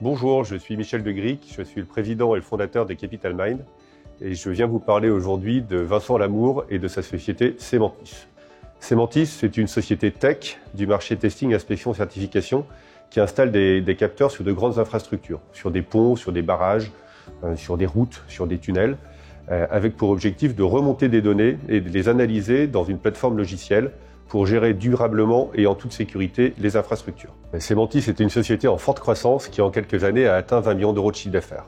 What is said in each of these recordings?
Bonjour, je suis Michel de Gric, je suis le président et le fondateur de Capital Mind et je viens vous parler aujourd'hui de Vincent Lamour et de sa société Semantis. Semantis, c'est une société tech du marché testing, inspection, certification qui installe des capteurs sur de grandes infrastructures, sur des ponts, sur des barrages, sur des routes, sur des tunnels, avec pour objectif de remonter des données et de les analyser dans une plateforme logicielle pour gérer durablement et en toute sécurité les infrastructures. Semantis est une société en forte croissance qui, en quelques années, a atteint 20 millions d'euros de chiffre d'affaires.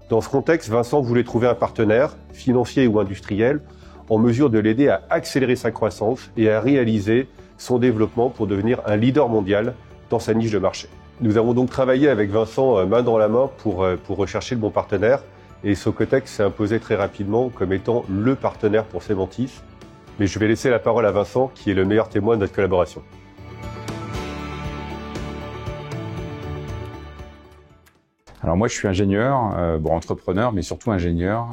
Dans ce contexte, Vincent voulait trouver un partenaire, financier ou industriel, en mesure de l'aider à accélérer sa croissance et à réaliser son développement pour devenir un leader mondial dans sa niche de marché. Nous avons donc travaillé avec Vincent main dans la main pour rechercher le bon partenaire et Socotec s'est imposé très rapidement comme étant le partenaire pour Semantis. Mais je vais laisser la parole à Vincent, qui est le meilleur témoin de notre collaboration. Alors moi je suis ingénieur, entrepreneur, mais surtout ingénieur.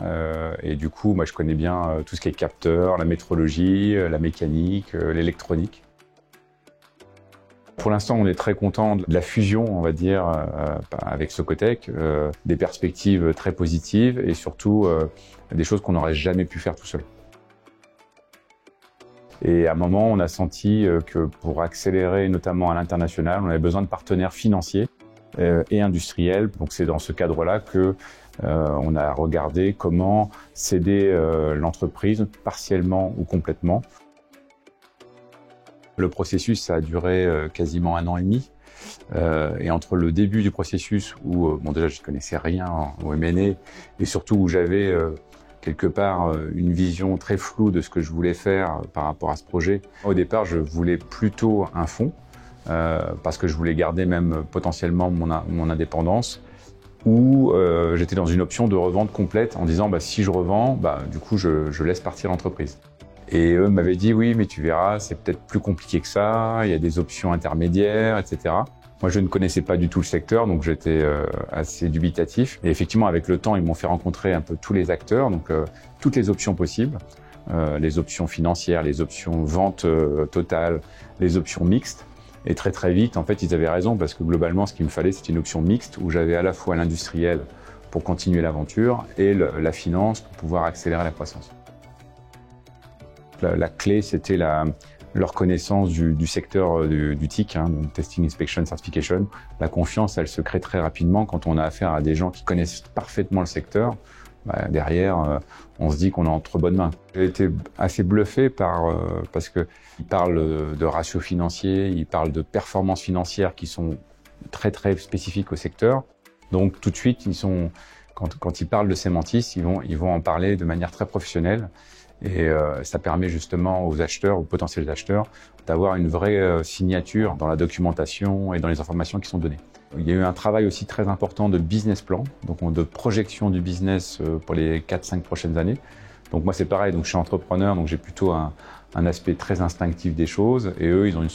Et du coup, moi je connais bien tout ce qui est capteur, la métrologie, la mécanique, l'électronique. Pour l'instant, on est très content de la fusion, on va dire, avec Socotec, des perspectives très positives et surtout des choses qu'on n'aurait jamais pu faire tout seul. Et à un moment, on a senti que pour accélérer, notamment à l'international, on avait besoin de partenaires financiers et industriels. Donc c'est dans ce cadre-là que on a regardé comment céder l'entreprise partiellement ou complètement. Le processus, ça a duré quasiment 1 an et demi. Et entre le début du processus où, déjà je ne connaissais rien au M&A et surtout où j'avais quelque part une vision très floue de ce que je voulais faire par rapport à ce projet. Au départ, je voulais plutôt un fonds, parce que je voulais garder même potentiellement mon indépendance, ou j'étais dans une option de revente complète en disant si je revends, du coup je laisse partir l'entreprise. Et eux m'avaient dit oui, mais tu verras, c'est peut-être plus compliqué que ça, il y a des options intermédiaires, etc. Moi, je ne connaissais pas du tout le secteur, donc j'étais assez dubitatif. Et effectivement, avec le temps, ils m'ont fait rencontrer un peu tous les acteurs, donc toutes les options possibles, les options financières, les options vente totale, les options mixtes. Et très très vite, en fait, ils avaient raison, parce que globalement, ce qu'il me fallait, c'était une option mixte où j'avais à la fois l'industriel pour continuer l'aventure et la finance pour pouvoir accélérer la croissance. La clé, c'était leur connaissance du secteur du TIC, donc Testing, Inspection, Certification. La confiance, elle se crée très rapidement quand on a affaire à des gens qui connaissent parfaitement le secteur. Derrière, on se dit qu'on est entre bonnes mains. J'ai été assez bluffé parce qu'ils parlent de ratios financiers, ils parlent de performances financières qui sont très très spécifiques au secteur. Donc tout de suite, quand ils parlent de Semantis, ils vont en parler de manière très professionnelle. Et ça permet justement aux acheteurs, aux potentiels acheteurs, d'avoir une vraie signature dans la documentation et dans les informations qui sont données. Il y a eu un travail aussi très important de business plan, donc de projection du business pour les 4-5 prochaines années. Donc moi c'est pareil, donc je suis entrepreneur, donc j'ai plutôt un aspect très instinctif des choses, et eux ils ont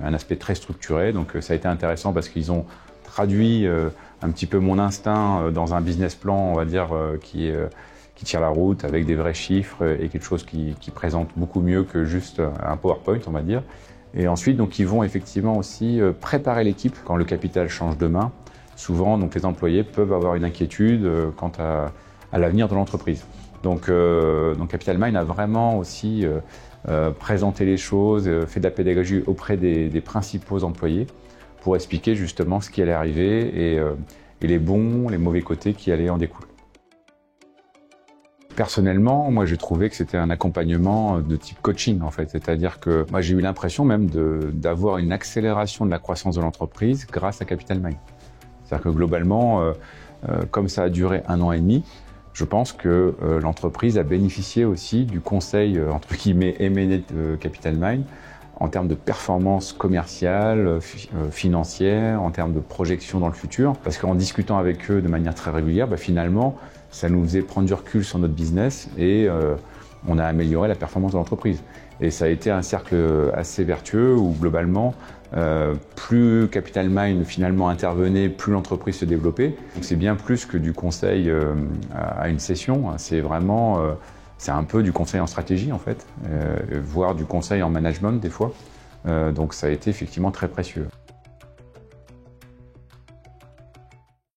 un aspect très structuré. Donc ça a été intéressant parce qu'ils ont traduit un petit peu mon instinct dans un business plan, on va dire, qui tire la route avec des vrais chiffres et quelque chose qui présente beaucoup mieux que juste un PowerPoint, on va dire. Et ensuite, donc, ils vont effectivement aussi préparer l'équipe quand le capital change de main. Souvent, donc, les employés peuvent avoir une inquiétude quant à l'avenir de l'entreprise. Donc Capital Mind a vraiment aussi présenté les choses, fait de la pédagogie auprès des principaux employés pour expliquer justement ce qui allait arriver et les bons, les mauvais côtés qui allaient en découler. Personnellement, moi j'ai trouvé que c'était un accompagnement de type coaching en fait, c'est-à-dire que moi j'ai eu l'impression même d'avoir une accélération de la croissance de l'entreprise grâce à Capital Mind. C'est-à-dire que globalement, comme ça a duré 1 an et demi, je pense que l'entreprise a bénéficié aussi du conseil entre guillemets M&A de Capital Mind en termes de performance commerciale, financière, en termes de projection dans le futur, parce qu'en discutant avec eux de manière très régulière, finalement, ça nous faisait prendre du recul sur notre business et on a amélioré la performance de l'entreprise. Et ça a été un cercle assez vertueux où globalement, plus Capital Mind finalement intervenait, plus l'entreprise se développait. Donc c'est bien plus que du conseil à une session, c'est vraiment c'est un peu du conseil en stratégie en fait, voire du conseil en management des fois. Donc ça a été effectivement très précieux.